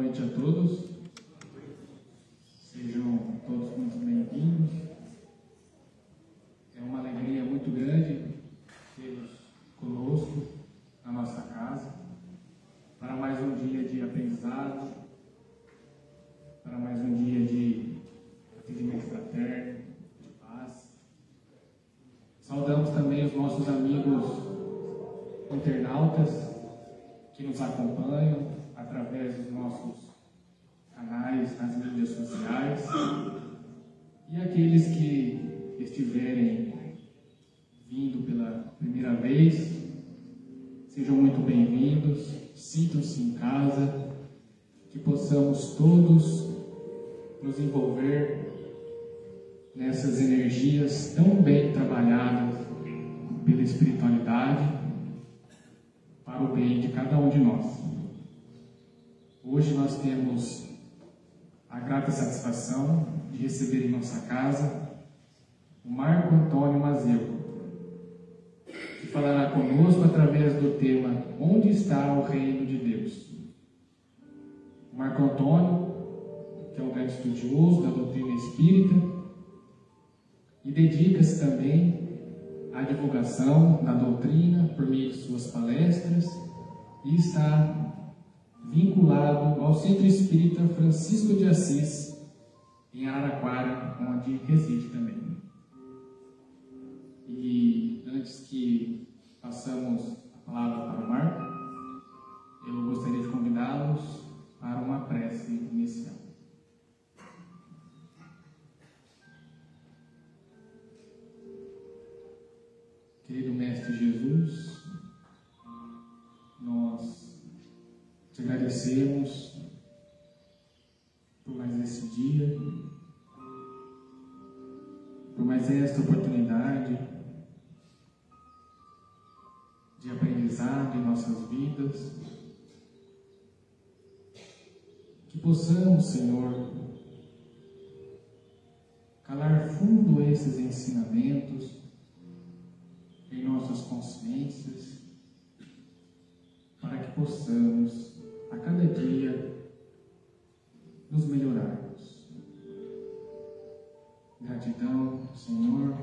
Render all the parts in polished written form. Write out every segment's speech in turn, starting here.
noite a todos. Sejam todos muito bem-vindos. É uma alegria muito grande tê-los conosco na nossa casa para mais um dia de aprendizado, para mais um dia de atendimento fraterno, de paz. Saudamos também os nossos amigos internautas que nos acompanham através dos nossos canais nas mídias sociais, e aqueles que estiverem vindo pela primeira vez, sejam muito bem-vindos, sintam-se em casa, que possamos todos nos envolver nessas energias tão bem trabalhadas pela espiritualidade para o bem de cada um de nós. Hoje nós temos a grata satisfação de receber em nossa casa o Marco Antônio Mazeu, que falará conosco através do tema Onde está o Reino de Deus? O Marco Antônio, que é um grande estudioso da doutrina espírita e dedica-se também à divulgação da doutrina por meio de suas palestras e está vinculado ao Centro Espírita Francisco de Assis, em Araraquara, onde reside também. E antes que passamos a palavra para o Marco, eu gostaria de convidá-los para uma prece inicial. Querido Mestre Jesus, nós te agradecemos por mais esse dia, por mais esta oportunidade de aprendizado em nossas vidas, que possamos, Senhor, calar fundo esses ensinamentos em nossas consciências, para que possamos a cada dia nos melhorarmos. Gratidão, Senhor,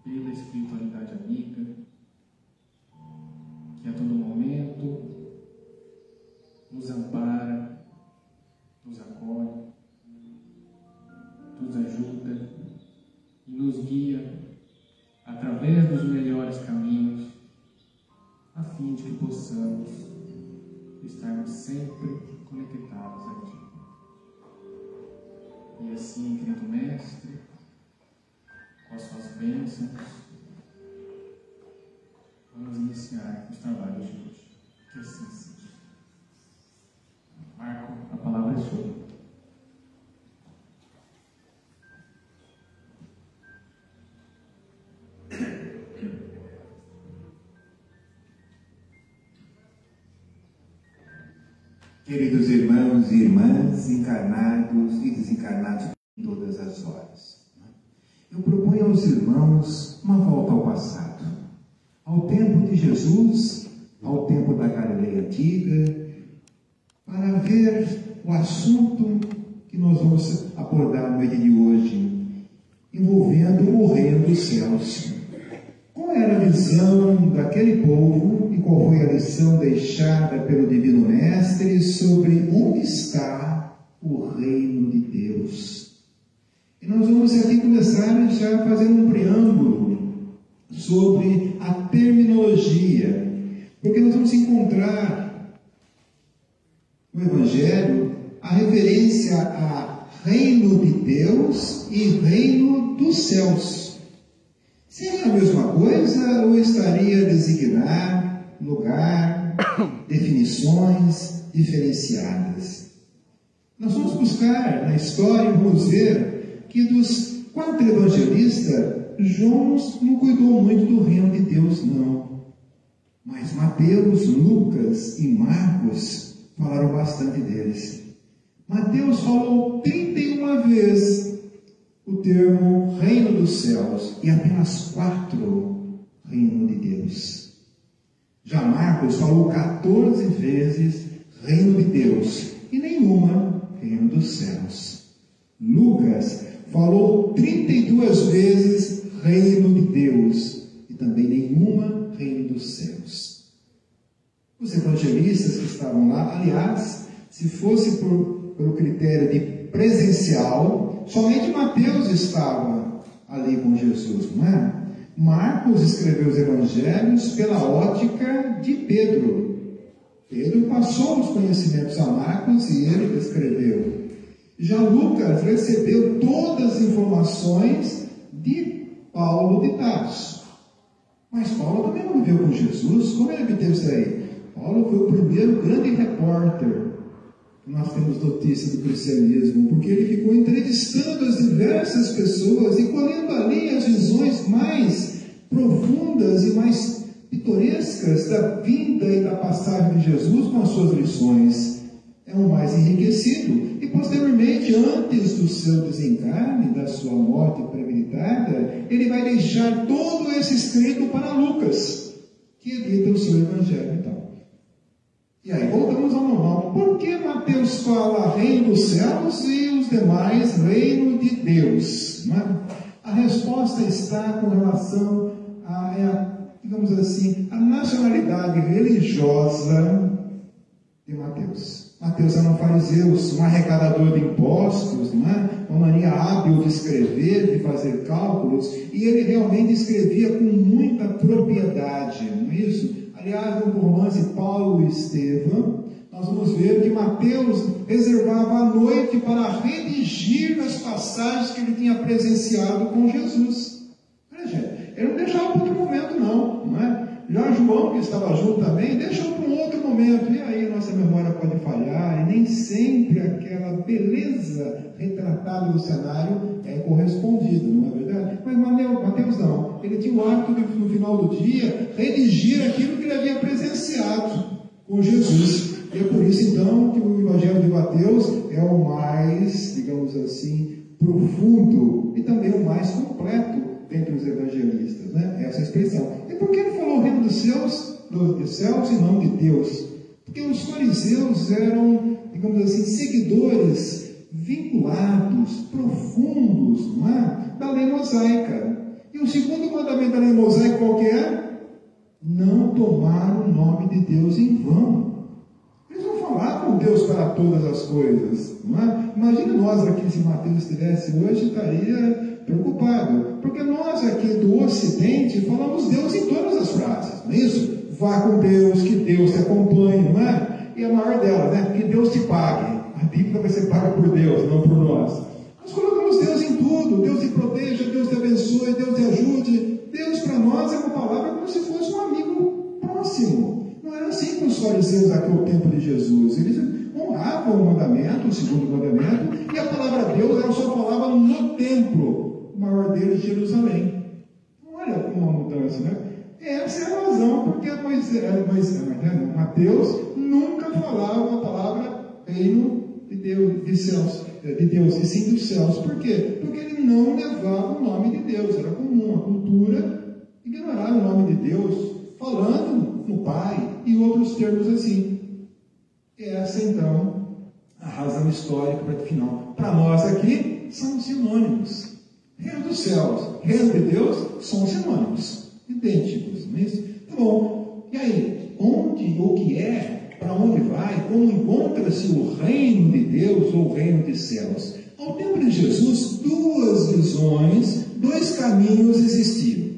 pela espiritualidade amiga, que a todo momento nos ampara, nos acolhe, nos ajuda e nos guia através dos melhores caminhos, a fim de que possamos estarmos sempre conectados a Ti. E assim, querido Mestre, com as suas bênçãos, vamos iniciar os trabalhos de hoje. Que assim seja. Marco, a palavra é sua. Queridos irmãos e irmãs, encarnados e desencarnados em todas as horas, eu proponho aos irmãos uma volta ao passado, ao tempo de Jesus, ao tempo da Galileia Antiga, para ver o assunto que nós vamos abordar no dia de hoje, envolvendo o reino dos céus. Qual era a visão daquele povo e qual foi a lição deixada pelo Divino Mestre sobre onde está o reino de Deus? E nós vamos aqui começar já fazendo um preâmbulo sobre a terminologia, porque nós vamos encontrar no Evangelho a referência a reino de Deus e reino dos céus. Seria a mesma coisa ou estaria a designar lugar, definições diferenciadas? Nós vamos buscar na história e vamos ver que dos 4 evangelistas, João não cuidou muito do reino de Deus, não. Mas Mateus, Lucas e Marcos falaram bastante deles. Mateus falou 31 vezes o termo reino dos céus e apenas 4 reino de Deus. Já Marcos falou 14 vezes reino de Deus e nenhuma reino dos céus. Lucas falou 32 vezes reino de Deus e também nenhuma reino dos céus. Os evangelistas que estavam lá, aliás, se fosse pelo critério de presencial, somente Mateus estava ali com Jesus, não é? Marcos escreveu os evangelhos pela ótica de Pedro. Pedro passou os conhecimentos a Marcos e ele escreveu. Já Lucas recebeu todas as informações de Paulo de Tarso. Mas Paulo também não viveu com Jesus. Como ele obteve isso aí? Paulo foi o primeiro grande repórter que nós temos notícia do cristianismo, porque ele ficou entrevistando as diversas pessoas e colhendo ali as visões mais profundas e mais pitorescas da vida e da passagem de Jesus com as suas lições. É o mais enriquecido. E posteriormente, antes do seu desencarne, da sua morte premeditada, ele vai deixar todo esse escrito para Lucas, que edita o seu evangelho. Então, e aí voltamos ao normal. Por que Mateus fala reino dos céus e os demais reino de Deus? Não é? A resposta está com relação digamos assim, a nacionalidade religiosa de Mateus. Mateus era um fariseu, um arrecadador de impostos, não é? Uma mania hábil de escrever, de fazer cálculos, e ele realmente escrevia com muita propriedade, não é isso? Aliás, no romance Paulo e Estevão, nós vamos ver que Mateus reservava a noite para redigir as passagens que ele tinha presenciado com Jesus. Olha, gente, ele não deixava para outro momento, não é? Já João, que estava junto também, deixou para um outro momento. E aí nossa memória pode falhar, e nem sempre aquela beleza retratada no cenário é correspondida, não é verdade? Mas Mateus não. Ele tinha o hábito de, no final do dia, redigir aquilo que ele havia presenciado com Jesus. E é por isso, então, que o Evangelho de Mateus é o mais, digamos assim, profundo e também o mais completo entre os evangelistas, né? Essa expressão. E por que ele falou o reino dos céus e não de Deus? Porque os fariseus eram, digamos assim, seguidores vinculados, profundos, não é? Da lei mosaica. E o segundo mandamento da lei mosaica qual que é? Não tomar o nome de Deus em vão. Eles vão falar com Deus para todas as coisas, não é? Imagina nós aqui, se Mateus estivesse hoje, estaria preocupado, porque nós aqui do Ocidente falamos Deus em todas as frases, não é isso? Vá com Deus, que Deus te acompanhe, não é? E a maior dela, né? Que Deus te pague. A dívida vai ser paga por Deus, não por nós. Nós colocamos Deus em tudo. Deus te proteja, Deus te abençoe, Deus te ajude. Deus para nós é uma palavra como se fosse um amigo próximo. Não era assim com os fariseus aqui ao tempo de Jesus. Eles honravam o mandamento, o segundo mandamento, e a palavra Deus ela só falava no templo, o maior deles, Jerusalém. Olha como uma mudança, né? Essa é a razão, porque Mateus nunca falava a palavra reino de Deus, de Deus, e sim dos céus. Por quê? Porque ele não levava o nome de Deus. Era comum a cultura ignorar o nome de Deus, falando no Pai e outros termos assim. Essa, então, a razão histórica para o final. Para nós aqui, são sinônimos. Reino dos céus, reino de Deus, são sinônimos, idênticos, não é isso? Tá bom. E aí, onde, o que é, para onde vai, como encontra-se o reino de Deus ou o reino dos céus? Ao tempo de Jesus, duas visões, dois caminhos existiam.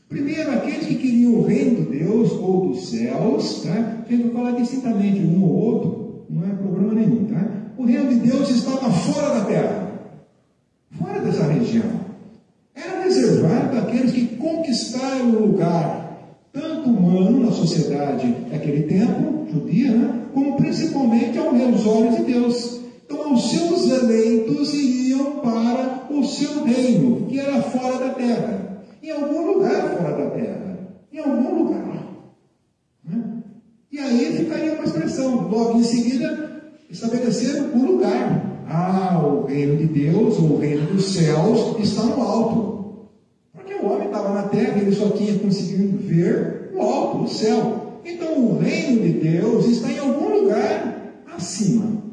Primeiro, aqueles que queriam o reino de Deus ou dos céus, tá? A gente vai falar distintamente um ou outro, não é problema nenhum, tá? O reino de Deus estava fora da terra, fora dessa região. Era reservado àqueles que conquistaram o lugar, tanto humano na sociedade daquele tempo, judia, né? Como principalmente aos olhos de Deus. Então, os seus eleitos iriam para o seu reino, que era fora da terra. Em algum lugar fora da terra. Em algum lugar. Né? E aí ficaria uma expressão. Logo em seguida, estabelecer o lugar. O reino de Deus, ou o reino dos céus, está no alto. Porque o homem estava na terra e ele só tinha conseguido ver o alto, o céu. Então, o reino de Deus está em algum lugar acima.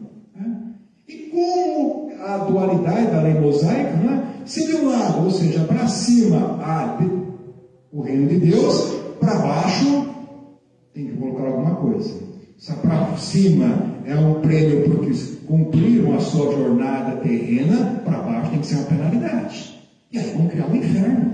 dualidade da lei mosaica, né? Se de um lado, ou seja, para cima, há o reino de Deus, para baixo, tem que colocar alguma coisa. Se para cima é um prêmio porque cumpriram a sua jornada terrena, para baixo tem que ser uma penalidade. E aí vão criar um inferno.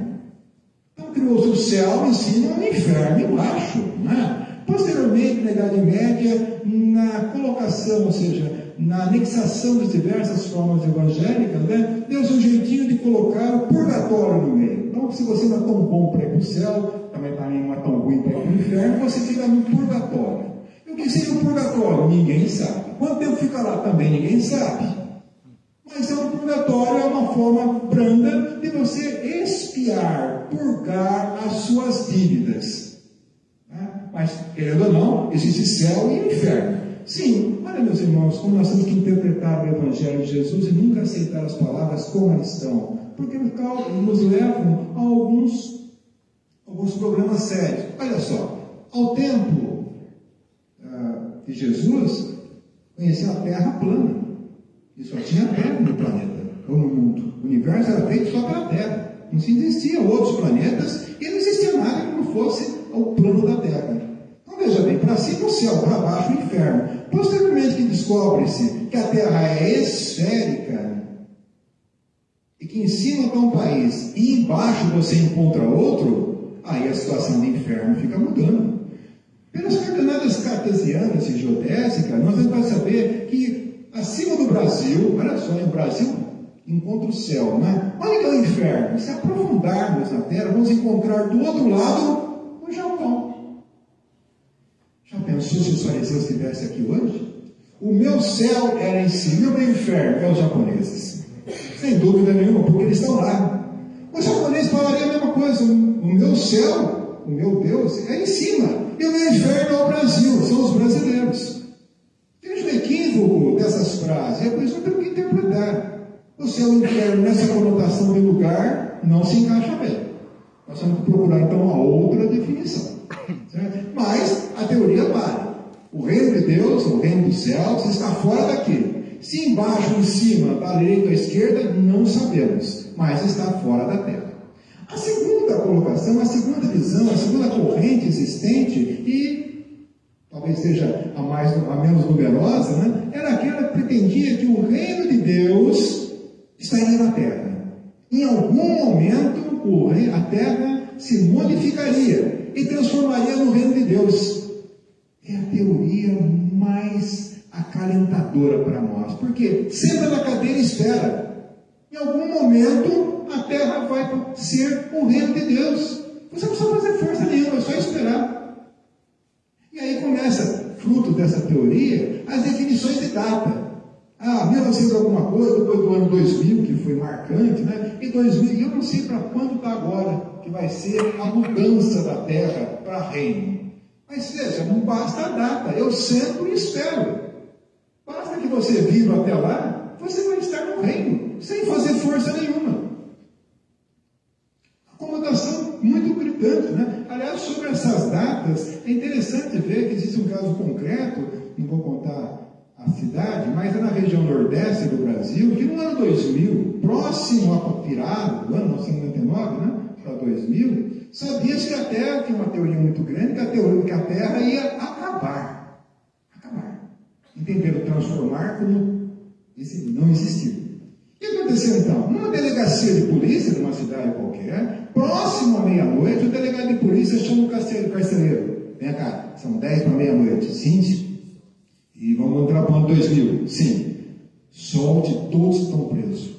Então criou-se o céu em cima e o inferno embaixo, né? Posteriormente, na Idade Média, na colocação, ou seja, na anexação das diversas formas evangélicas, né, deu-se um jeitinho de colocar o purgatório no meio. Então, se você não é tão bom para ir para o céu, também não é tão ruim para ir para o inferno, você fica no purgatório. E o que seria o purgatório? Ninguém sabe. Quanto tempo fica lá também? Ninguém sabe. Mas o purgatório é uma forma branda de você expiar, purgar as suas dívidas. Mas, querendo ou não, existe céu e inferno. Sim, olha, meus irmãos, como nós temos que interpretar o Evangelho de Jesus e nunca aceitar as palavras como elas estão, porque nos levam a alguns problemas sérios. Olha só, ao tempo de Jesus, conhecia a Terra plana, e só tinha terra no planeta, ou no mundo. O universo era feito só pela Terra, não se existiam outros planetas, e não existia nada que não fosse ao plano da Terra. Então veja bem, para cima o céu, para baixo o inferno. Posteriormente que descobre-se que a Terra é esférica, e que em cima está um país, e embaixo você encontra outro, aí a situação do inferno fica mudando. Pelas coordenadas cartesianas e geodésicas, nós temos que saber que acima do Brasil, olha só, o Brasil encontra o céu, né? Olha que é o inferno. Se aprofundarmos na Terra, vamos encontrar do outro lado o Japão. Já pensou se os fariseus estivessem aqui hoje? O meu céu era em cima e o meu inferno é os japoneses. Sem dúvida nenhuma, porque eles estão lá. Os japoneses falariam a mesma coisa. O meu céu, o meu Deus, é em cima. E o meu inferno é o Brasil, são os brasileiros. Tem um equívoco dessas frases, é por isso que eu tenho que interpretar. O céu e o inferno, nessa conotação de lugar, não se encaixa bem. Nós temos que procurar, então, uma outra definição. Certo? Mas a teoria vale. O reino de Deus, o reino dos céus, está fora daqui. Se embaixo ou em cima, da direita ou à esquerda, não sabemos. Mas está fora da terra. A segunda colocação, a segunda visão, a segunda corrente existente, e talvez seja a menos numerosa, né, era aquela que pretendia que o reino de Deus estaria na terra. Em algum momento, a terra se modificaria e transformaria no reino de Deus. É a teoria mais acalentadora para nós, porque senta na cadeira e espera. Em algum momento, a terra vai ser o reino de Deus. Você não precisa fazer força nenhuma, é só esperar. E aí começa, fruto dessa teoria, as definições de data. 1900 alguma coisa, depois do ano 2000, que foi marcante, né? E 2000, eu não sei para quando está agora, que vai ser a mudança da terra para reino. Mas veja, não basta a data, eu sento e espero. Basta que você viva até lá, você vai estar no reino, sem fazer força nenhuma. Acomodação muito gritante, né? Aliás, sobre essas datas, é interessante ver que existe um caso concreto, não vou contar a cidade, mas é na região nordeste do Brasil, que no ano 2000, próximo à virada do ano 1999, né, para 2000, sabia-se que a Terra, tinha uma teoria muito grande, que a Terra ia acabar. Entenderam transformar como não existir. O que aconteceu então? Numa delegacia de polícia, de uma cidade qualquer, próximo à meia-noite, o delegado de polícia chama o carcereiro. Vem cá, são 10 para meia-noite. Sim, e vamos entrar para o ano 2000. Sim. Solte todos que estão presos.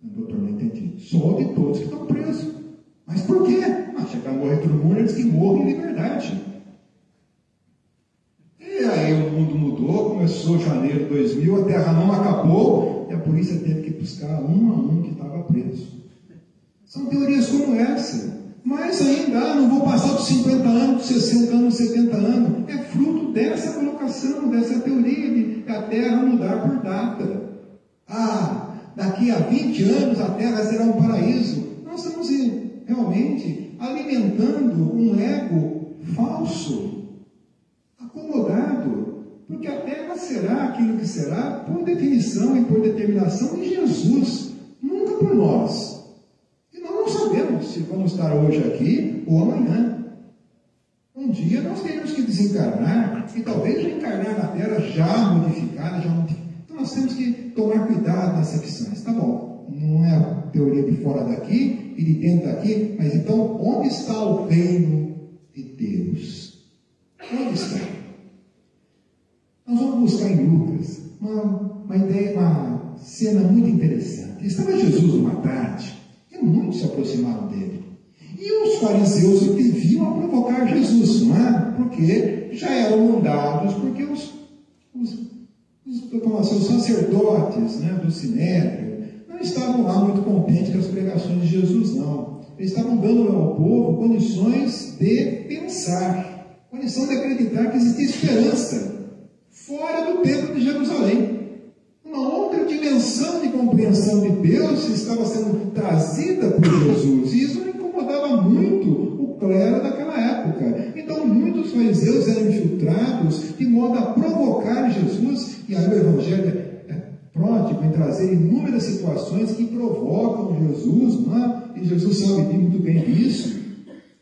O doutor não entendi. Solte todos que estão presos. Mas por quê? Chegar a morrer todo mundo antes que morra em liberdade. E aí o mundo mudou, começou janeiro de 2000, a terra não acabou, e a polícia teve que buscar um a um que estava preso. São teorias como essa. Mas ainda, não vou passar dos 50 anos, dos 60 anos, 70 anos. É fruto dessa colocação, dessa teoria de a Terra mudar por data. Daqui a 20 anos a Terra será um paraíso. Nós estamos realmente alimentando um ego falso, acomodado. Porque a terra será aquilo que será por definição e por determinação de Jesus, nunca por nós. E nós não sabemos se vamos estar hoje aqui ou amanhã. Um dia nós teremos que desencarnar e talvez reencarnar na terra já modificada, Então nós temos que tomar cuidado nessas questões. Tá bom, não é a teoria de fora daqui e de dentro daqui, mas então onde está o reino de Deus? Onde está? Nós vamos buscar em Lucas uma ideia, uma cena muito interessante. Estava Jesus uma tarde e muitos se aproximaram dele. E os fariseus deviam provocar Jesus, não é? Porque já eram mandados, porque os sacerdotes, né, do Sinédrio não estavam lá muito contentes com as pregações de Jesus, não. Eles estavam dando ao povo condições de pensar, condição de acreditar que existia esperança fora do templo de Jerusalém. Uma outra dimensão de compreensão de Deus estava sendo trazida por Jesus, e isso incomodava muito o clero daquela época. Então muitos fariseus eram infiltrados de modo a provocar Jesus, e aí o Evangelho é pródigo em trazer inúmeras situações que provocam Jesus, não é? E Jesus sabe muito bem disso,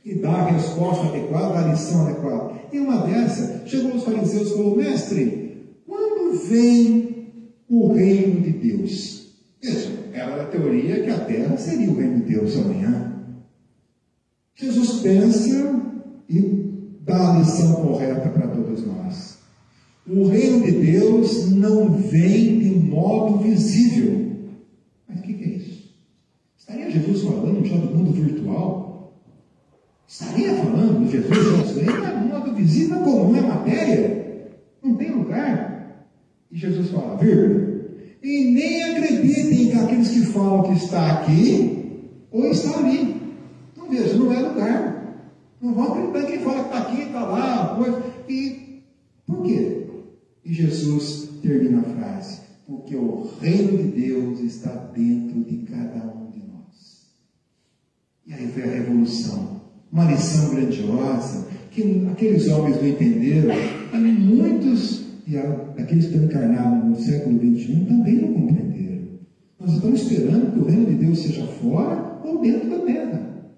e dá a resposta adequada, a lição adequada. E uma dessas, chegou os fariseus e falou: mestre, quando vem o reino de Deus? Veja, era a teoria que a terra seria o reino de Deus amanhã. Jesus pensa e dá a lição correta para todos nós. O reino de Deus não vem de modo visível. Mas o que é isso? Estaria Jesus falando já do mundo virtual? Estaria falando de Jesus no modo visível comum, é matéria? Não tem lugar? E Jesus fala, vírgula, e nem acreditem que aqueles que falam que está aqui ou está ali. Então veja, não é lugar. Não vão acreditar quem fala que está aqui, está lá. E por quê? E Jesus termina a frase: porque o reino de Deus está dentro de cada um de nós. E aí foi a revolução. Uma lição grandiosa que aqueles homens não entenderam, e muitos daqueles que estão encarnados no século XXI também não compreenderam. Nós estamos esperando que o reino de Deus seja fora ou dentro da terra,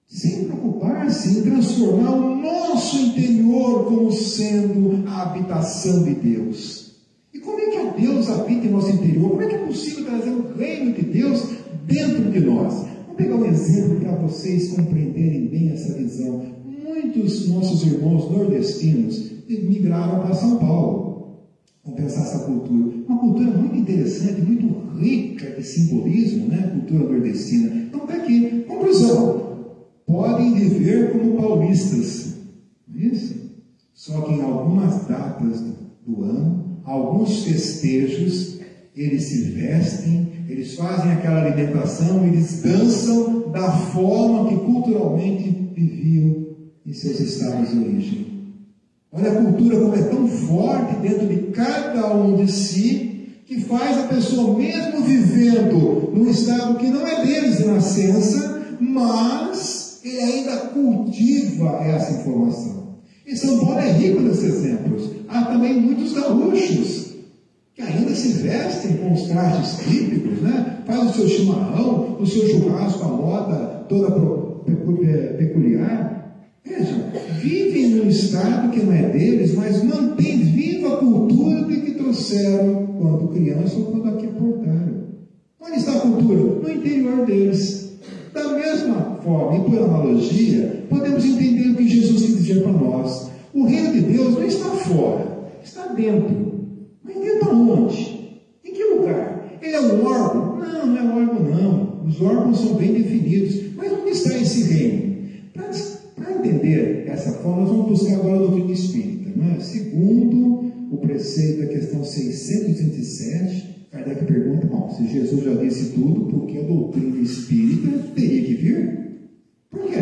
sem preocupar-se em transformar o nosso interior como sendo a habitação de Deus. E como é que Deus habita em nosso interior? Como é que é possível trazer o reino de Deus dentro de nós? Vou pegar um exemplo para vocês compreenderem bem essa visão. Muitos nossos irmãos nordestinos migraram para São Paulo. Vamos pensar essa cultura. Uma cultura muito interessante, muito rica de simbolismo, né? Cultura nordestina. Então está aqui. Conclusão. Podem viver como paulistas. Isso. Só que em algumas datas do ano, alguns festejos, eles se vestem, eles fazem aquela alimentação, eles dançam da forma que culturalmente viviam em seus estados de origem. Olha a cultura como é tão forte dentro de cada um de si, que faz a pessoa, mesmo vivendo num estado que não é deles de nascença, mas ele ainda cultiva essa informação. E São Paulo é rico nesses exemplos. Há também muitos gaúchos que ainda se vestem com os trajes típicos, né? Faz o seu chimarrão, o seu churrasco, a moda toda peculiar. Vejam, vivem num estado que não é deles, mas mantém viva a cultura de que trouxeram quando criança ou quando aqui aportaram. Onde está a cultura? No interior deles. Da mesma forma, e por analogia, podemos entender o que Jesus quis dizer para nós. O reino de Deus não está fora, está dentro. Mas dentro aonde? Em que lugar? Ele é um órgão? Não, não é um órgão não. Os órgãos são bem definidos. Mas onde está esse reino? Para entender essa forma, nós vamos buscar agora a doutrina espírita. Não é? Segundo o preceito da questão 627, Kardec pergunta, bom, se Jesus já disse tudo, por que a doutrina espírita teria que vir? Por quê?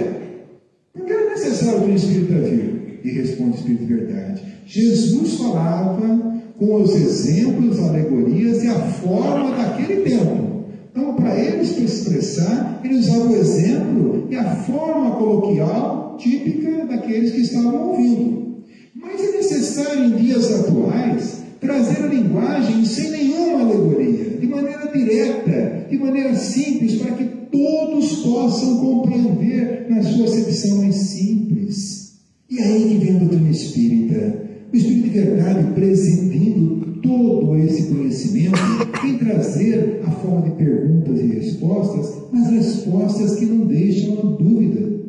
Porque era necessário a doutrina espírita vir. E responde o Espírito de Verdade. Jesus falava com os exemplos, alegorias e a forma daquele tempo. Então, para eles se expressar, ele usava o exemplo e a forma coloquial típica daqueles que estavam ouvindo. Mas é necessário, em dias atuais, trazer a linguagem sem nenhuma alegoria, de maneira direta, de maneira simples, para que todos possam compreender na sua acepção mais simples. E aí que vem a doutrina espírita. O Espírito de Verdade, presidindo todo esse conhecimento, vem trazer a forma de perguntas e respostas, mas respostas que não deixam a dúvida.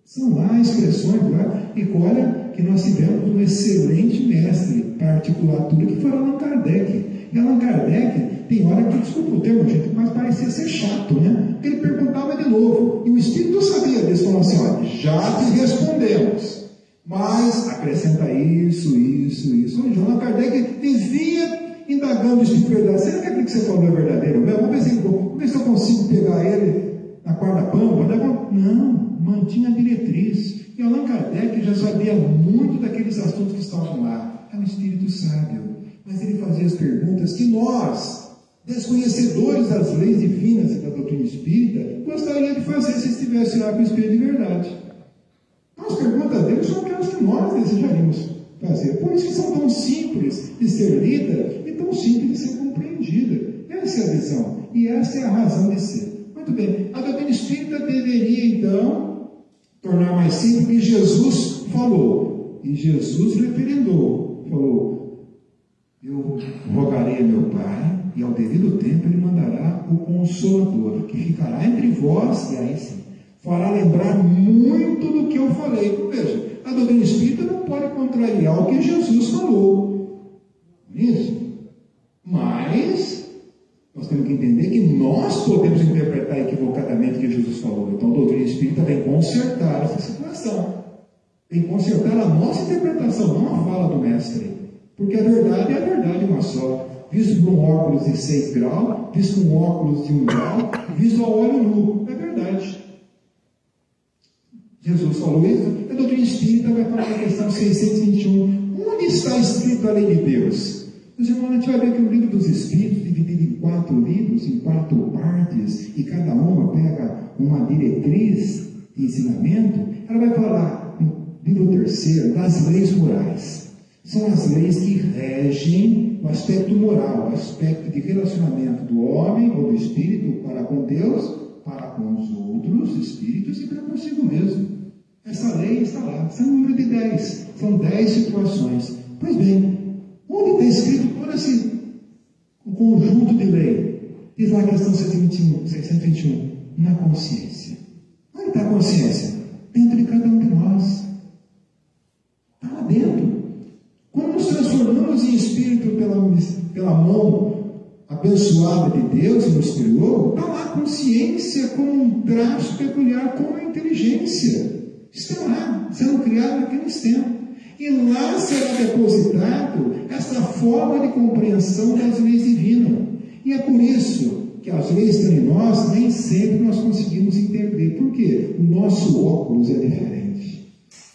São lá expressões lá, e olha que nós tivemos um excelente mestre para articulatura, que foi Allan Kardec. E Allan Kardec, tem hora que, desculpa o termo, gente, mas parecia ser chato, né? Ele perguntava de novo, e o Espírito sabia disso, falou assim, olha, já te respondemos, mas acrescenta isso. Onde Allan Kardec vivia indagando o Espírito de Verdade. Será que aquilo que você falou é verdadeiro? Vamos ver se eu consigo pegar ele na quarta pampa. Não, mantinha a diretriz. E Allan Kardec já sabia muito daqueles assuntos que estavam lá. É um espírito sábio. Mas ele fazia as perguntas que nós, desconhecedores das leis divinas e da doutrina espírita, gostaríamos de fazer se estivesse lá com o Espírito de Verdade. As perguntas dele são aquelas que nós desejaríamos fazer. Por isso que são tão simples de ser lida e tão simples de ser compreendida. Essa é a visão. E essa é a razão de ser. Muito bem. A doutrina espírita deveria, então, tornar mais simples o que Jesus falou. E Jesus referendou. Falou, eu rogarei a meu Pai, e ao devido tempo ele mandará o Consolador, que ficará entre vós, e aí sim, fará lembrar muito do que eu falei. Então, veja, a doutrina espírita não pode contrariar o que Jesus falou. Isso. Mas nós temos que entender que nós podemos interpretar equivocadamente o que Jesus falou. Então a doutrina espírita vem consertar essa situação. Vem consertar a nossa interpretação, não a fala do mestre. Porque a verdade é a verdade uma só. Visto por um óculos de 6 graus, visto com um óculos de 1 grau, visto ao olho nu. É verdade. Jesus falou isso, a doutrina espírita vai falar na questão 621. Onde está escrito a lei de Deus? Meus irmãos, a gente vai ver que o livro dos Espíritos, dividido em 4 livros, em 4 partes, e cada uma pega uma diretriz de ensinamento, ela vai falar, no livro 3º, das leis morais. São as leis que regem o aspecto moral, o aspecto de relacionamento do homem ou do espírito para com Deus, para com os outros espíritos e para consigo mesmo. Essa lei está lá, são um número de 10, são 10 situações. Pois bem, onde está escrito todo esse conjunto de lei? Diz lá a questão 621, na consciência. Onde está a consciência? Dentro de cada um de nós. Está lá dentro. Quando nos transformamos em espírito pela mão abençoada de Deus que nos criou, está lá a consciência como um traço peculiar, como a inteligência. Está lá, sendo criado naqueles tempos. E lá será depositado essa forma de compreensão das leis divinas. E é por isso que as leis estão em nós, nem sempre nós conseguimos entender. Por quê? O nosso óculos é diferente.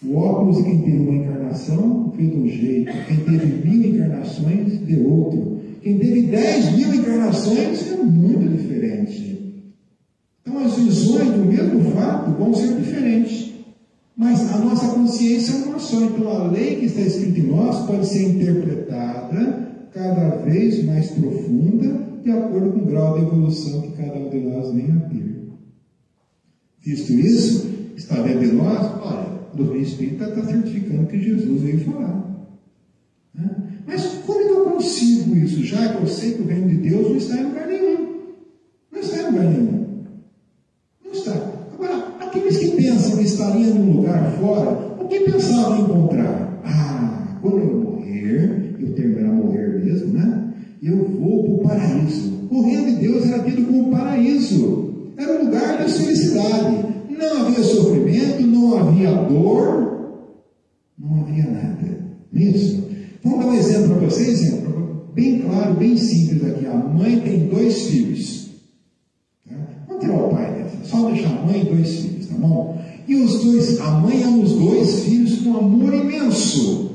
O óculos de quem teve uma encarnação vê de um jeito, quem teve 1000 encarnações vê outro, quem teve 10.000 encarnações é muito diferente. Então as visões do mesmo fato vão ser diferentes. Mas a nossa consciência é uma só. Então a lei que está escrita em nós pode ser interpretada cada vez mais profunda, de acordo com o grau de evolução que cada um de nós venha a ter. Visto isso, está dentro de nós, olha, a doutrina espírita está certificando que Jesus veio falar. Né? Mas como é que eu consigo isso? Já que eu sei que o reino de Deus não está em lugar nenhum. Não está em lugar nenhum. Não está. Agora, aqueles que pensam que estariam em um lugar fora, o que pensavam encontrar? Ah, quando eu morrer, e o termo era morrer mesmo, né? Eu vou para o paraíso. O reino de Deus era tido como paraíso. Era um lugar de felicidade. Não havia sofrimento, não havia dor, não havia nada. Isso. Vamos dar um exemplo para vocês, bem claro, bem simples aqui. A mãe tem 2 filhos. Tá? Vamos tirar o pai dessa. Só deixar a mãe e 2 filhos, tá bom? E os dois, a mãe ama os 2 filhos com amor imenso.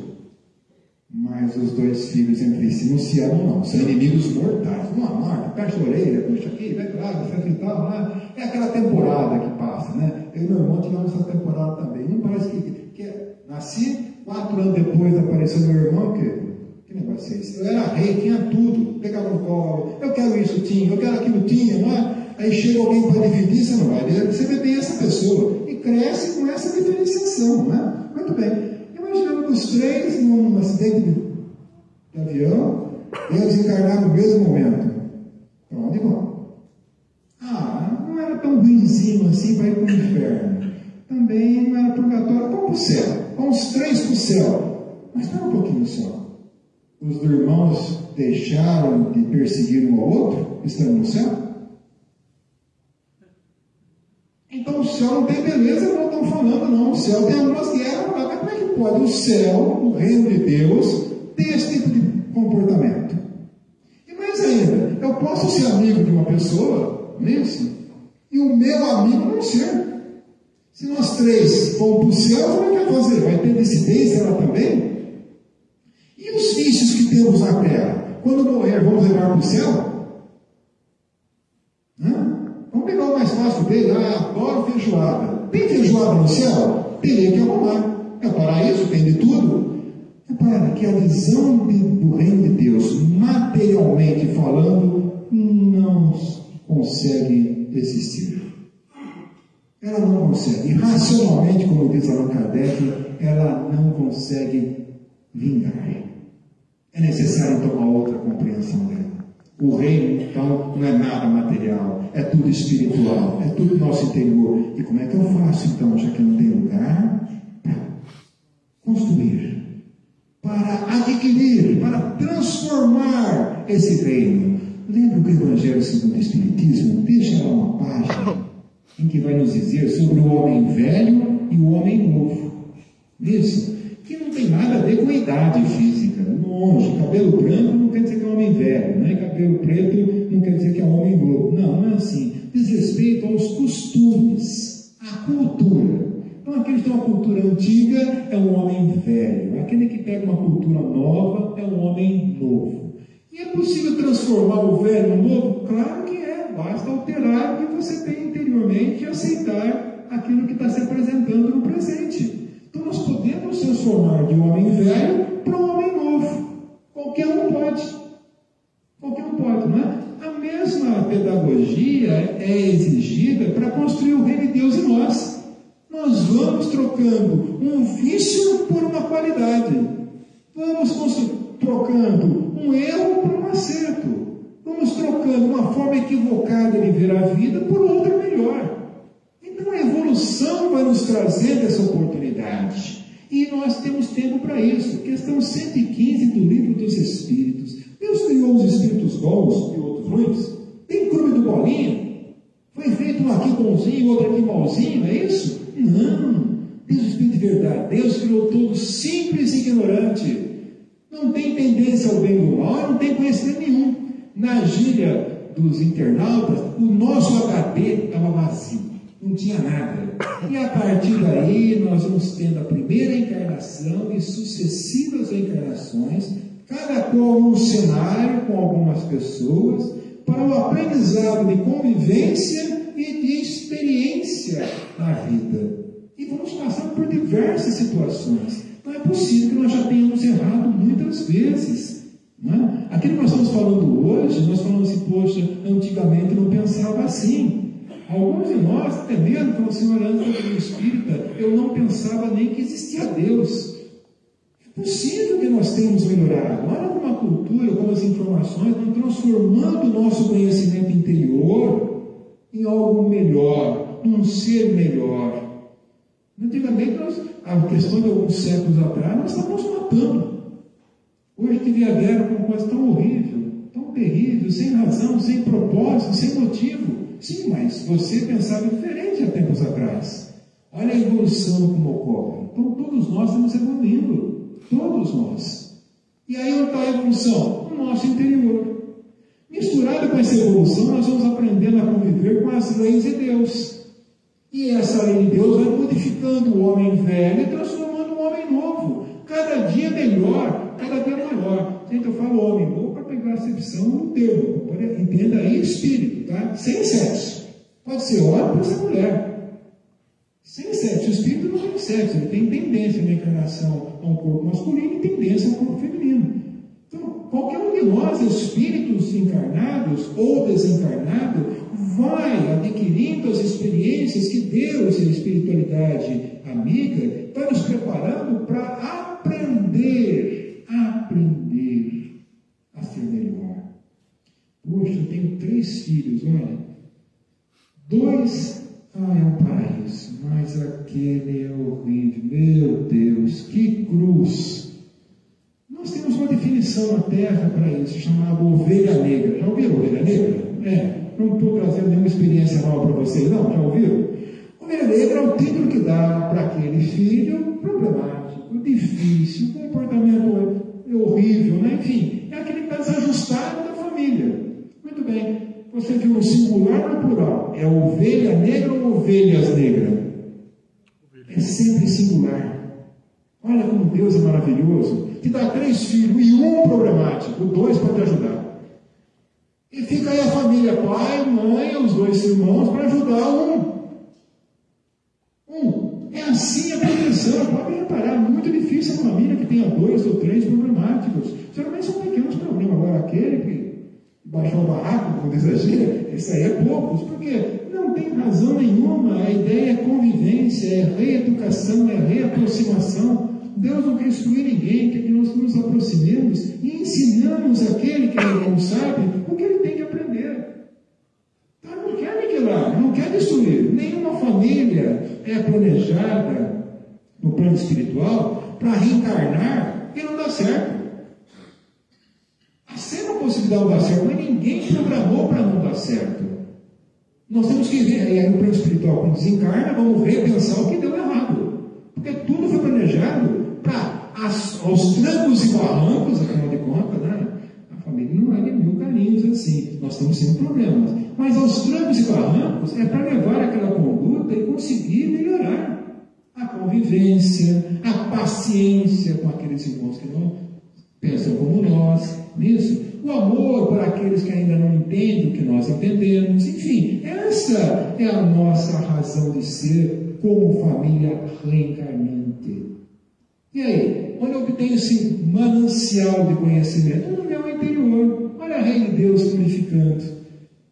Mas os 2 filhos entre si não se amam, não. São inimigos mortais. Uma marca, fecha a orelha, puxa aqui, vai para lá, vai fritar lá. É aquela temporada que passa, né? Eu e meu irmão tivemos essa temporada também. Não parece que nasci, 4 anos depois apareceu meu irmão, que negócio é esse? Eu era rei, tinha tudo, pegava no colo, eu quero isso, tinha, eu quero aquilo, tinha, não é? Aí chega alguém para dividir, você não vai, você vê bem essa pessoa, e cresce com essa diferenciação, não é? Muito bem. Imaginando que os 3, num acidente de avião, iam desencarnar no mesmo momento. Para onde vão? Não era tão ruimzinho assim para ir para o inferno. Também não era purgatório, vamos para o céu. Vamos 3 para o céu. Mas espera um pouquinho só. Os irmãos deixaram de perseguir um ao outro, estando no céu? Então o céu não tem beleza, não estão falando, não. O céu tem algumas guerras, mas como é que pode o céu, o reino de Deus, ter esse tipo de comportamento? E mais ainda, eu posso ser amigo de uma pessoa, não é isso? E o meu amigo não ser. Se nós 3 formos para o céu, como é que vai fazer? Vai ter dissidência lá também? E os vícios que temos na terra? Quando morrer, vamos levar para o céu? Vamos pegar o mais fácil dele. Adoro feijoada. Tem feijoada no céu? Teria que arrumar. É paraíso, tem de tudo. Repara que a visão do reino de Deus, materialmente falando, não consegue existir. Ela não consegue. E racionalmente, como diz Allan Kardec, ela não consegue vingar. É necessário então uma outra compreensão dela. O reino, então, não é nada material, é tudo espiritual, é tudo nosso interior. E como é que eu faço, então, já que não tem lugar para construir, para adquirir, para transformar esse reino? Lembra que o Evangelho segundo o Espiritismo deixa lá uma página em que vai nos dizer sobre o homem velho e o homem novo. Isso, que não tem nada a ver com a idade física. Longe, cabelo branco não quer dizer que é homem velho, né? Cabelo preto não quer dizer que é homem novo. Não, não é assim. Diz respeito aos costumes, à cultura. Então, aquele que tem uma cultura antiga é um homem velho. Aquele que pega uma cultura nova é um homem novo. E é possível transformar o velho no novo? Claro que é. Basta alterar o que você tem interiormente e aceitar aquilo que está se apresentando no presente. Então, nós podemos transformar de um homem velho para um homem novo. Qualquer um pode. Qualquer um pode, não é? A mesma pedagogia é exigida para construir o reino de Deus em nós. Nós vamos trocando um vício por uma qualidade. Vamos trocando um erro por um acerto. Vamos trocando uma forma equivocada de ver a vida por outra melhor. Então a evolução vai nos trazendo essa oportunidade. E nós temos tempo para isso. Questão 115 do Livro dos Espíritos. Deus criou os espíritos bons e outros ruins. Tem clube do bolinha? Foi feito um aqui bonzinho, outro aqui malzinho, é isso? Não. Deus é o Espírito de verdade. Deus criou todos simples e ignorante. Não tem tendência ao bem e ao mal, não tem conhecimento nenhum. Na gíria dos internautas, o nosso HD estava vazio. Não tinha nada. E a partir daí nós vamos tendo a primeira encarnação e sucessivas encarnações, cada qual num cenário com algumas pessoas, para o aprendizado de convivência e de experiência na vida. E vamos passando por diversas situações. Não é possível que nós já tenhamos errado muitas vezes. Não é? Aquilo que nós estamos falando hoje, nós falamos assim, poxa, antigamente não pensava assim. Alguns de nós, até mesmo, falam assim, orando pelo espírita, eu não pensava nem que existia Deus. É possível que nós tenhamos melhorado. Olha como a cultura, como as informações estão transformando o nosso conhecimento interior em algo melhor, num ser melhor. Antigamente, a questão de alguns séculos atrás, nós estávamos matando. Hoje que vem a guerra com uma coisa tão horrível, tão terrível, sem razão, sem propósito, sem motivo. Sim, mas você pensava diferente há tempos atrás. Olha a evolução como ocorre. Então todos nós estamos evoluindo. Todos nós. E aí onde está a evolução? No nosso interior. Misturada com essa evolução, nós vamos aprendendo a conviver com as leis de Deus. E essa lei de Deus vai modificando o homem velho e transformando o homem novo. Cada dia melhor, cada dia maior. Gente, eu falo homem novo para pegar a acepção no termo. Entenda aí espírito, tá? Sem sexo. Pode ser homem, pode ser mulher. Sem sexo. O espírito não tem sexo, ele tem tendência na encarnação a um corpo masculino e tendência a um corpo feminino. Então, qualquer um de nós, espíritos encarnados ou desencarnados, vai adquirindo as experiências que Deus e a espiritualidade amiga está nos preparando para aprender a ser melhor. Poxa, eu tenho 3 filhos, olha. 2, é um paraíso, mas aquele é horrível. Meu Deus, que cruz! Nós temos uma definição na Terra para isso, chamada ovelha negra. Já ouviram ovelha negra? Não estou trazendo nenhuma experiência nova para vocês, não? Já ouviram? Ovelha negra é o título que dá para aquele filho problemático, difícil, comportamento horrível, né? Enfim, é aquele que está desajustado da família. Muito bem. Você viu no singular ou no plural? É ovelha negra ou ovelhas negras? É sempre singular. Olha como Deus é maravilhoso. Que dá 3 filhos e um problemático, 2 para te ajudar. E fica aí a família, pai, mãe, os 2 irmãos, para ajudar um. É assim a proteção. Pode reparar, muito difícil a família que tenha 2 ou 3 problemáticos. Geralmente são pequenos problemas. Agora, aquele que baixou o barraco, como diz a gíria, isso aí é poucos, porque não tem razão nenhuma. A ideia é convivência, é reeducação, é reaproximação. Deus não quer excluir ninguém, quer que nós nos aproximemos e ensinamos aquele que não sabe o que ele tem que aprender. Então, não quer aniquilar, não quer destruir. Nenhuma família é planejada no plano espiritual para reencarnar e não dá certo. Há uma possibilidade de dar certo, mas ninguém programou para não dar certo. Nós temos que ver, aí no plano espiritual, quando desencarna, vamos repensar o que deu errado. Porque tudo foi planejado para, aos trancos e barrancos, afinal de contas, né? A família não é de 1000 carinhos assim. Nós estamos sem problemas. Mas aos trancos e barrancos é para levar aquela conduta e conseguir melhorar a convivência, a paciência com aqueles irmãos que não pensam como nós, nisso. O amor para aqueles que ainda não entendem o que nós entendemos. Enfim, essa é a nossa razão de ser como família reencarnante. E aí, onde eu obtenho esse manancial de conhecimento? No meu interior. Olha a Rei de Deus purificando.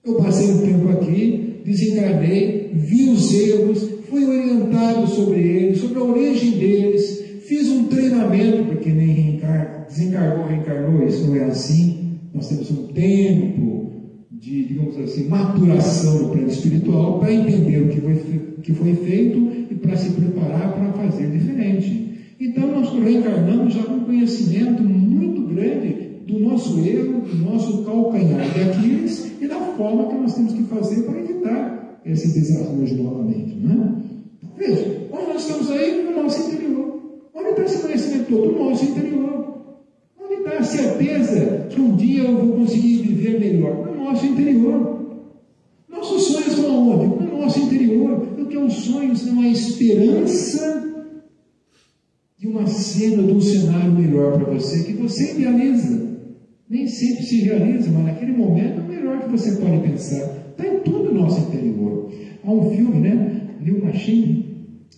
Eu passei um tempo aqui, desencarnei, vi os erros, fui orientado sobre eles, sobre a origem deles, fiz um treinamento, porque nem desencarnou, reencarnou, isso não é assim. Nós temos um tempo de, digamos assim, maturação no plano espiritual para entender o que foi feito e para se preparar para fazer diferente. Então, nós reencarnamos já com conhecimento muito grande do nosso erro, do nosso calcanhar de Aquiles e da forma que nós temos que fazer para evitar esse desarranjo novamente. Né? Veja, onde nós estamos aí? No nosso interior. Onde está esse conhecimento todo? No nosso interior. Onde está a certeza que um dia eu vou conseguir viver melhor? No nosso interior. Nossos sonhos vão aonde? No nosso interior. O que é um sonho, senão a esperança de uma cena, de um cenário melhor para você, que você idealiza. Nem sempre se realiza, mas naquele momento é o melhor que você pode pensar. Está em tudo o nosso interior. Há um filme, né? Neil Machine,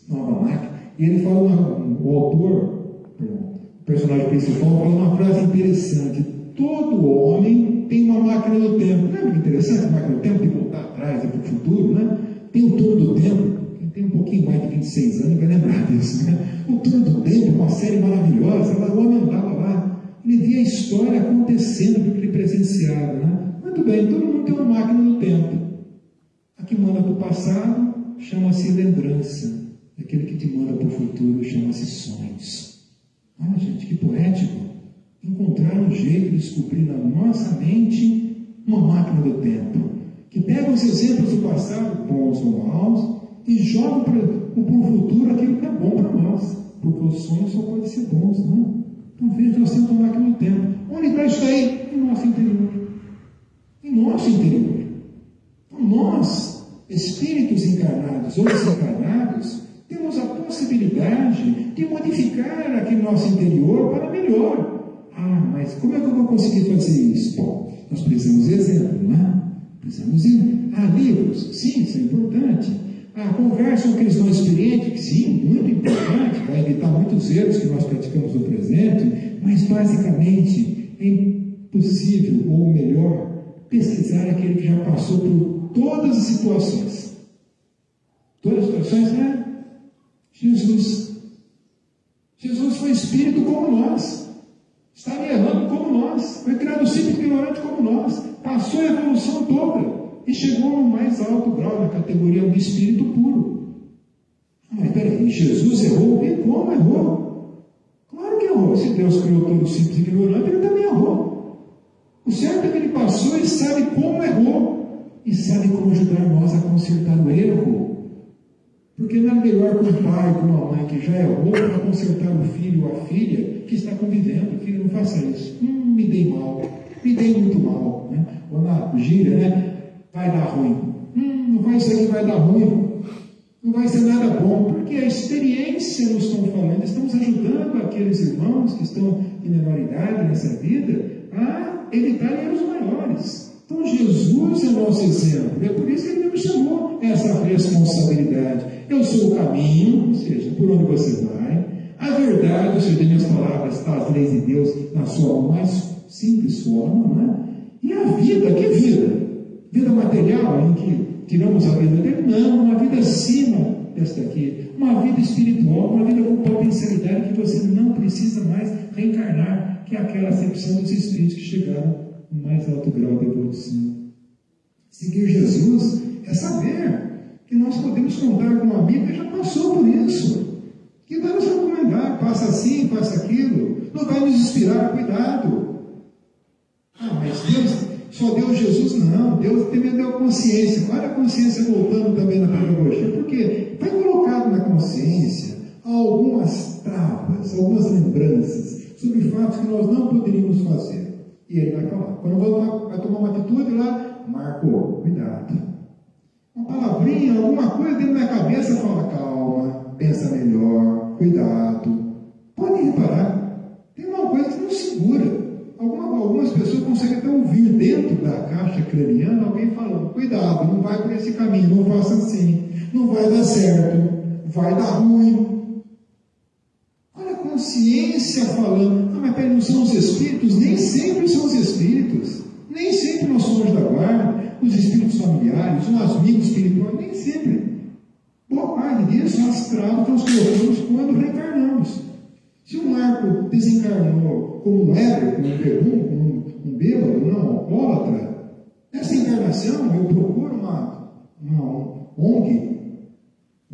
Nova Máquina, e ele fala, o autor, o personagem principal, fala uma frase interessante. Todo homem tem uma máquina do tempo. Não é muito interessante a máquina do tempo, de voltar atrás e para o futuro, né? Tem o túnel do tempo. Quem tem um pouquinho mais de 26 anos vai lembrar disso, né? O túnel do tempo, uma série maravilhosa, o homem andava lá, ele via a história acontecendo porque ele presenciava, né? Muito bem, todo mundo tem uma máquina do tempo. A que manda para o passado chama-se lembrança. Aquele que te manda para o futuro chama-se sonhos. Olha, gente, que poético. Encontrar um jeito de descobrir na nossa mente uma máquina do tempo, que pega os exemplos do passado, bons ou maus, e joga para o futuro aquilo que é bom para nós, porque os sonhos só podem ser bons, não? Então veja, nós temos uma máquina do tempo. Onde está isso aí? Em nosso interior. Em nosso interior. Então nós, espíritos encarnados ou desencarnados, temos a possibilidade de modificar aquele nosso interior para melhor. Ah, mas como é que eu vou conseguir fazer isso? Bom, nós precisamos de exemplo, não é? Precisamos de livros, sim, isso é importante. A conversa com aqueles não experientes, que sim, muito importante, vai evitar muitos erros que nós praticamos no presente, mas basicamente é impossível, ou melhor, pesquisar aquele que já passou por todas as situações. Todas as situações, né? Jesus. Jesus foi espírito como nós. Estava errando como nós. Foi criado simples e ignorante como nós. Passou a evolução toda. E chegou no mais alto grau, na categoria do espírito puro. Mas peraí, Jesus errou? E como errou? Claro que errou. Se Deus criou todo simples e ignorante, ele também errou. O certo é que ele passou e sabe como errou. E sabe como ajudar nós a consertar o erro. Porque não é melhor que um pai, que uma mãe que já errou para consertar o filho ou a filha que está convivendo. Filho, não faça isso. Me dei mal. Me dei muito mal. Né? Ou na gíria, né? Vai dar ruim. Não vai ser que vai dar ruim. Não vai ser nada bom. Porque a experiência nos estão falando. Estamos ajudando aqueles irmãos que estão em menor idade nessa vida a evitar erros maiores. Então Jesus é nosso exemplo. É por isso que ele me chamou essa responsabilidade. Eu sou o caminho, ou seja, por onde você vai. A verdade, ou seja, de minhas palavras, está as leis de Deus na sua mais simples forma, não é? E a vida, que vida? Vida material, em que tiramos a vida dele? Não, uma vida acima desta aqui. Uma vida espiritual, uma vida com potencialidade que você não precisa mais reencarnar, que é aquela acepção dos espíritos que chegaram no mais alto grau de evolução. Seguir Jesus é saber que nós podemos contar com um amigo que já passou por isso, que vai nos recomendar, passa assim, passa aquilo, não vai nos inspirar, cuidado. Mas Deus, só Deus Jesus? Não, Deus também deu consciência. Olha a consciência voltando também na pedagogia, porque foi colocado na consciência algumas travas, algumas lembranças sobre fatos que nós não poderíamos fazer. E ele vai falar. Quando vai tomar uma atitude lá, Marco, cuidado. Uma palavrinha, alguma coisa dentro da cabeça, fala, calma, pensa melhor, cuidado. Pode reparar, tem uma coisa que não segura. Algumas pessoas conseguem até ouvir dentro da caixa craniana alguém falando, cuidado, não vai por esse caminho, não faça assim, não vai dar certo, vai dar ruim. Olha a consciência falando, mas peraí, não são os espíritos? Nem sempre são os espíritos, nem sempre nós somos da guarda, os espíritos familiares, os amigos espirituais, nem sempre. Boa parte disso, astral, nós colocamos quando reencarnamos. Se o Marco desencarnou como um hébreo, como um perum, como um bêbado, não alcoólatra, nessa encarnação eu procuro uma ONG,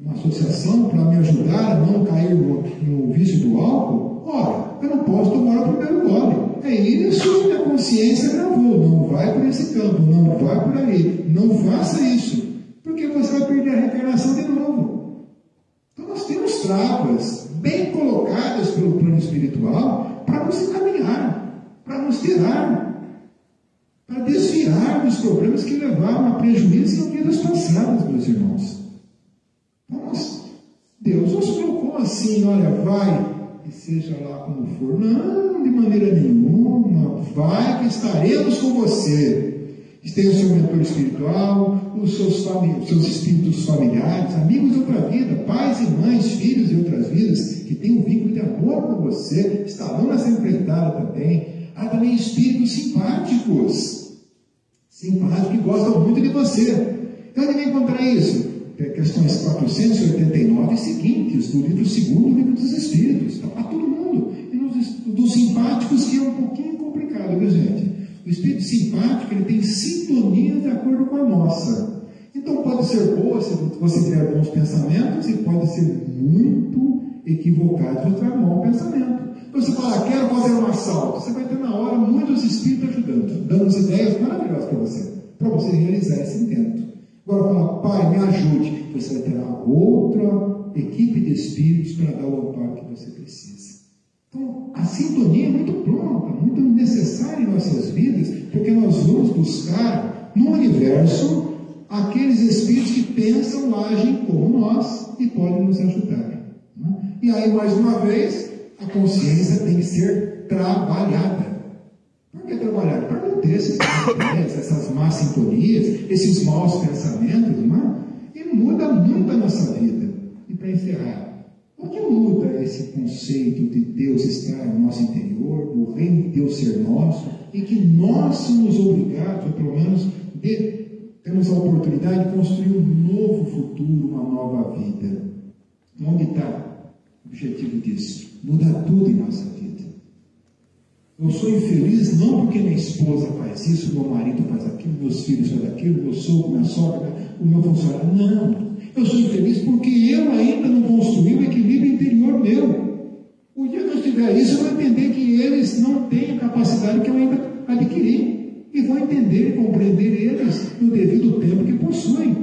uma associação para me ajudar a não cair no vício do álcool. Ora, eu não posso tomar o primeiro gole. É isso que a consciência gravou. Não vai por esse campo, não vai por ali. Não faça isso, porque você vai perder a reencarnação de novo. Então nós temos travas bem colocadas pelo plano espiritual para nos encaminhar, para nos tirar, para desviar dos problemas que levaram a prejuízo em vidas passadas, meus irmãos. Então, Deus nos colocou assim, olha, vai, e seja lá como for. Não, de maneira nenhuma, vai que estaremos com você. Tenha o seu mentor espiritual, os seus espíritos familiares, amigos de outra vida, pais e mães, filhos de outras vidas, que têm um vínculo de amor com você, estarão nessa empreitada também. Há também espíritos simpáticos que gostam muito de você. Onde vai encontrar isso? Questões 489 e seguintes, do livro 2º do Livro dos Espíritos. Está para todo mundo. E dos simpáticos, que é um pouquinho complicado, viu, gente? O espírito simpático, ele tem sintonia de acordo com a nossa. Então pode ser boa se você tiver bons pensamentos, e pode ser muito equivocado se você tiver mau pensamento. Então você fala, quero fazer um assalto. Você vai ter na hora muitos espíritos ajudando, dando ideias maravilhosas para você realizar esse intento. Agora fala, pai, me ajude. Você vai ter outra equipe de espíritos para dar o amparo que você precisa. Então, a sintonia é muito pronta, muito necessária em nossas vidas, porque nós vamos buscar no universo aqueles espíritos que pensam, agem como nós e podem nos ajudar. Né? E aí, mais uma vez, a consciência tem que ser trabalhada. Por que trabalhada? Para não ter essas más sintonias, esses maus pensamentos, né? E muda muito a nossa vida. E para encerrar, o que muda esse conceito de Deus estar no nosso interior, do reino de Deus ser nosso, e que nós somos obrigados, ou pelo menos temos a oportunidade de construir um novo futuro, uma nova vida. Onde está o objetivo disso? Muda tudo em nossa vida. Eu sou infeliz não porque minha esposa faz isso, meu marido faz aquilo, meus filhos fazem aquilo, meu sogro, minha sogra, o meu funcionário. Não. Eu sou infeliz porque eu ainda não construí o equilíbrio interior meu. O dia que eu tiver isso, eu vou entender que eles não têm a capacidade que eu ainda adquiri. E vou entender e compreender eles no devido tempo que possuem.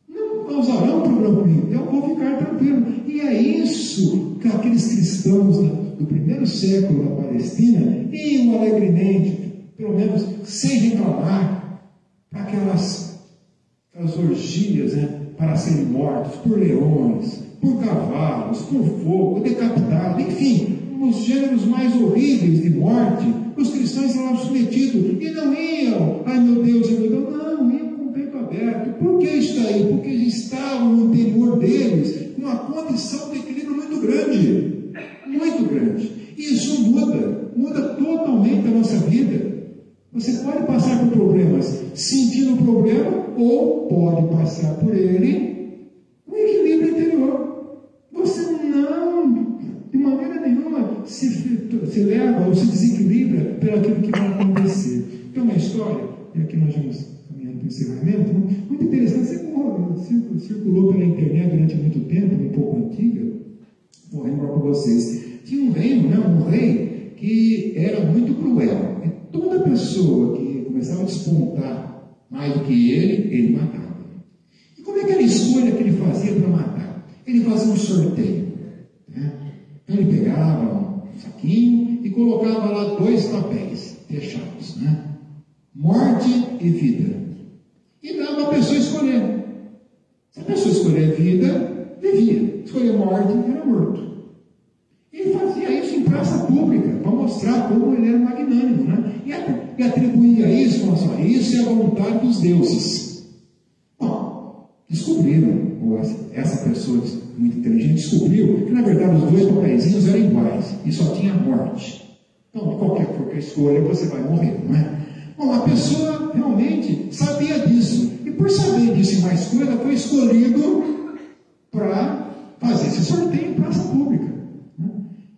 Não causarão problema comigo. Eu vou ficar tranquilo. E é isso que aqueles cristãos do primeiro século da Palestina iam alegremente, pelo menos sem reclamar, para aquelas orgias, para serem mortos por leões, por cavalos, por fogo, decapitados, enfim, os gêneros mais horríveis de morte. Os cristãos estavam submetidos e não iam, ai meu Deus, não, iam com o peito aberto. Por que isso aí? Porque eles estavam no interior deles com uma condição de equilíbrio muito grande. Muito grande. E isso muda totalmente a nossa vida. Você pode passar por problemas sentindo o problema, ou pode passar por ele um equilíbrio interior. Você não, de maneira nenhuma, se leva ou se desequilibra pelo aquilo que vai acontecer. Tem uma história, e aqui nós vamos caminhando para o encerramento, muito interessante, circulou pela internet durante muito tempo, um pouco antiga. Vou lembrar para vocês. Tinha um reino, um rei, que era muito cruel. E toda pessoa que começava a despontar mais do que ele matava. E como é que era a escolha que ele fazia para matar? Ele fazia um sorteio. Então ele pegava um saquinho e colocava lá 2 papéis fechados. Morte e vida. E dava a pessoa escolher. Se a pessoa escolher vida, vivia. Escolher morte, era morto. Ele fazia isso em praça pública, para mostrar como ele era magnânimo, e atribuía isso, isso é a vontade dos deuses. Bom, descobriram, ou essa pessoa muito inteligente descobriu que na verdade os 2 papeizinhos eram iguais, e só tinha morte. Então, qualquer que for a escolha, você vai morrer, não é? Bom, a pessoa realmente sabia disso, e por saber disso e mais coisa, foi escolhido para fazer esse sorteio em praça pública.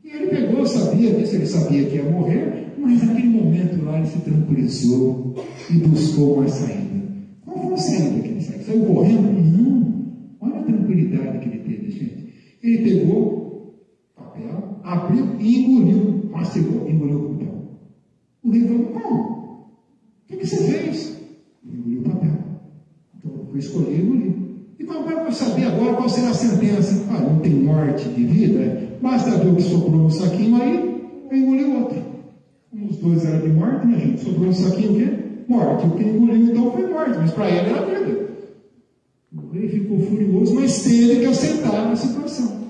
E ele pegou, sabia disso, ele sabia que ia morrer, mas naquele momento lá ele se tranquilizou e buscou uma saída. Qual foi a saída que ele saiu? Saiu correndo? Não. Olha a tranquilidade que ele teve, gente. Ele pegou papel, abriu e engoliu, mastigou, engoliu o papel. O rei falou, como? O que você fez? Engoliu o papel. Então, foi escolher e engoliu. E como vai saber agora qual será a sentença? Não tem morte de vida, basta ver o que sobrou no saquinho aí, engoliu outro. Como os 2 eram de morte, gente? Sobrou no saquinho o quê? Morte. O que engoliu então foi morte, mas para ele era vida. O rei ficou furioso, mas teve que aceitar a situação.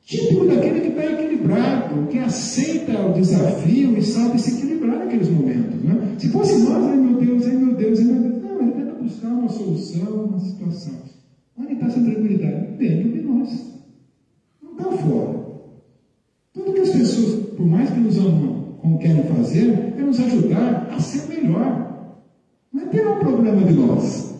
Típico daquele que está equilibrado, que aceita o desafio e sabe se equilibrar naqueles momentos. Se fosse nós, ai meu Deus, ai meu Deus, ai meu Deus. Não, ele tenta buscar uma solução, uma situação. Onde está essa tranquilidade? Dentro de nós. Não está fora. Tudo que as pessoas, por mais que nos amam, como querem fazer, é nos ajudar a ser melhor. Não é ter um problema de nós.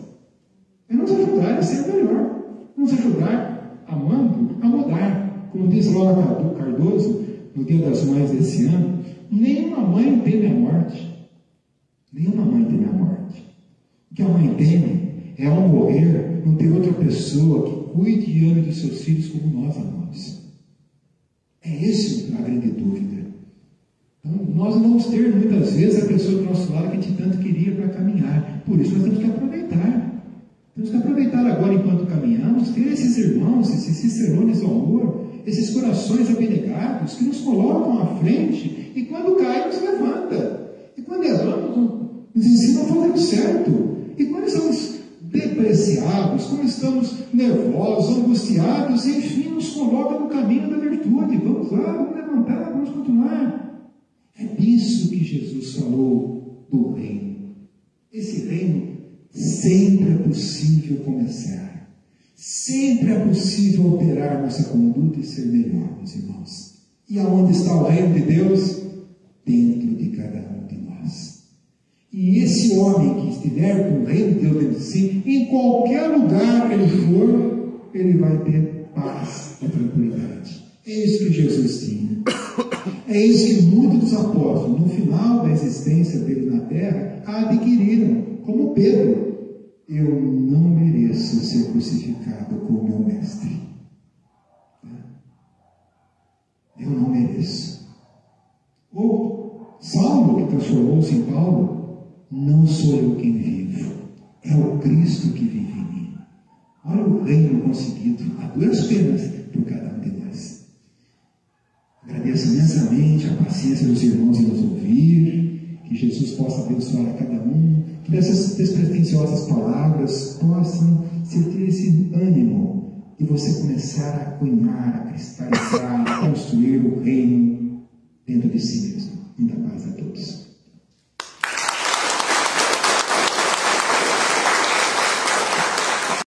É nos ajudar a ser melhor. Nos ajudar, amando, a mudar. Como diz Laura Cardoso, no Dia das Mães desse ano, nenhuma mãe teme a morte. Nenhuma mãe teme a morte. O que a mãe teme é ao morrer não ter outra pessoa que cuide e ame dos seus filhos como nós amamos. É isso a grande dúvida. Então, nós não vamos ter muitas vezes a pessoa do nosso lado que a gente tanto queria para caminhar. Por isso nós temos que aproveitar. Temos que aproveitar agora enquanto caminhamos, ter esses irmãos, esses cicerones do amor, esses corações abnegados que nos colocam à frente e quando cai nos levanta. E quando erramos, nos ensinam a fazer o certo. E quando estamos depreciados, quando estamos nervosos, angustiados, enfim, nos coloca no caminho da virtude. Vamos lá, vamos levantar, vamos continuar. É disso que Jesus falou do reino. Esse reino sempre é possível começar. Sempre é possível alterar nossa conduta e ser melhor, meus irmãos. E aonde está o reino de Deus? Dentro de cada um de nós. E esse homem que estiver com o reino de Deus dentro de si, em qualquer lugar que ele for, ele vai ter paz e tranquilidade. É isso que Jesus tinha. É isso que muitos dos apóstolos, no final da existência dele na terra, adquiriram, como Pedro. Eu não mereço ser crucificado com o meu mestre. Eu não mereço. Ou Saulo, que transformou-se em Paulo, não sou eu quem vivo, é o Cristo que vive em mim. Olha o reino conseguido, a duras penas, por cada um de nós. Agradeço imensamente a paciência dos irmãos em nos ouvir, que Jesus possa abençoar a cada um, que dessas despretensiosas palavras possam ter esse ânimo de você começar a cunhar, a cristalizar, a construir o reino dentro de si mesmo. Muita paz.